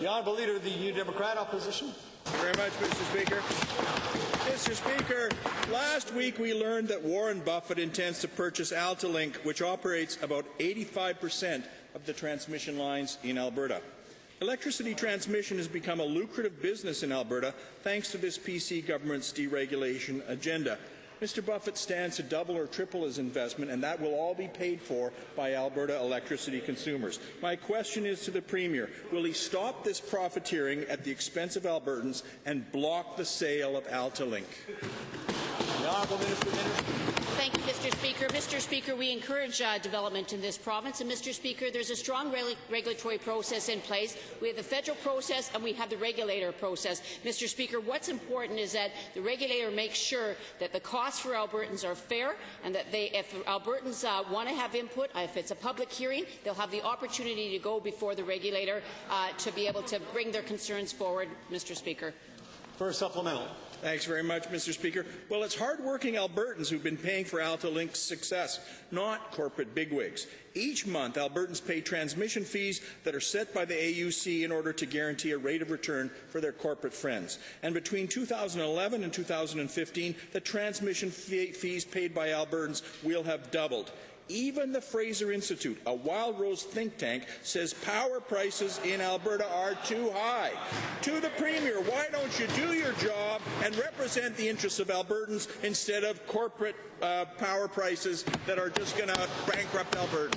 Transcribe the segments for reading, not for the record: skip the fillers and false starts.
The Honourable Leader of the New Democrat Opposition. Thank you very much, Mr. Speaker. Mr. Speaker, last week we learned that Warren Buffett intends to purchase AltaLink, which operates about 85% of the transmission lines in Alberta. Electricity transmission has become a lucrative business in Alberta thanks to this PC government's deregulation agenda. Mr. Buffett stands to double or triple his investment, and that will all be paid for by Alberta electricity consumers. My question is to the Premier. Will he stop this profiteering at the expense of Albertans and block the sale of AltaLink? The Honourable Minister of Energy. Thank you, Mr. Speaker. Mr. Speaker, we encourage development in this province, and Mr. Speaker, there's a strong regulatory process in place. We have the federal process and we have the regulator process. Mr. Speaker, what's important is that the regulator makes sure that the costs for Albertans are fair, and that if Albertans want to have input, if it's a public hearing, they'll have the opportunity to go before the regulator to be able to bring their concerns forward, Mr. Speaker. For a supplemental. Thanks very much, Mr. Speaker. Well, it's hard-working Albertans who've been paying for AltaLink's success, not corporate bigwigs. Each month, Albertans pay transmission fees that are set by the AUC in order to guarantee a rate of return for their corporate friends. And between 2011 and 2015, the transmission fees paid by Albertans will have doubled. Even the Fraser Institute, a Wild Rose think tank, says power prices in Alberta are too high. To the Premier, why don't you do your job and represent the interests of Albertans instead of corporate power prices that are just going to bankrupt Albertans?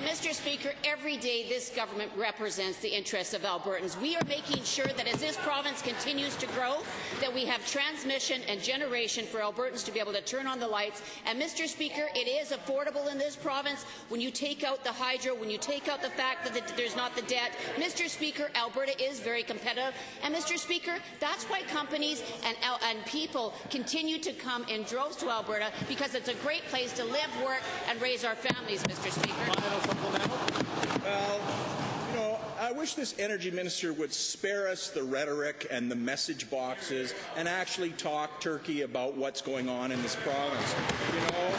Mr. Speaker, every day this government represents the interests of Albertans. We are making sure that as this province continues to grow, that we have transmission and generation for Albertans to be able to turn on the lights. And Mr. Speaker, it is affordable in this province when you take out the hydro, when you take out the fact that there's not the debt. Mr. Speaker, Alberta is very competitive. And Mr. Speaker, that's why companies and people continue to come in droves to Alberta, because it's a great place to live, work and raise our families, Mr. Speaker. Well, you know, I wish this energy minister would spare us the rhetoric and the message boxes and actually talk turkey about what's going on in this province. You know,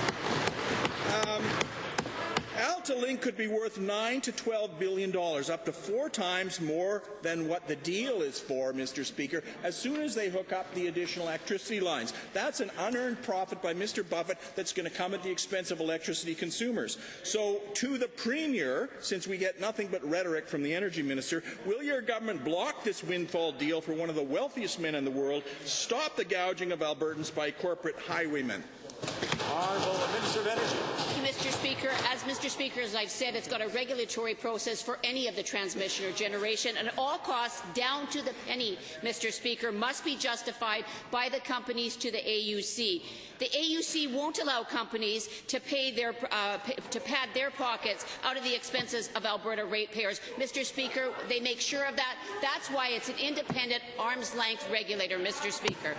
AltaLink could be worth $9 to $12 billion, up to 4 times more than what the deal is for, Mr. Speaker, as soon as they hook up the additional electricity lines. That's an unearned profit by Mr. Buffett that's going to come at the expense of electricity consumers. So, to the Premier, since we get nothing but rhetoric from the Energy Minister, will your government block this windfall deal for one of the wealthiest men in the world, stop the gouging of Albertans by corporate highwaymen? Honourable Minister of Energy. Mr. Speaker, as I've said, it's got a regulatory process for any of the transmission or generation, and all costs down to the penny, Mr. Speaker, must be justified by the companies to the AUC. The AUC won't allow companies to pad their pockets out of the expenses of Alberta ratepayers. Mr. Speaker, they make sure of that. That's why it's an independent, arm's-length regulator, Mr. Speaker.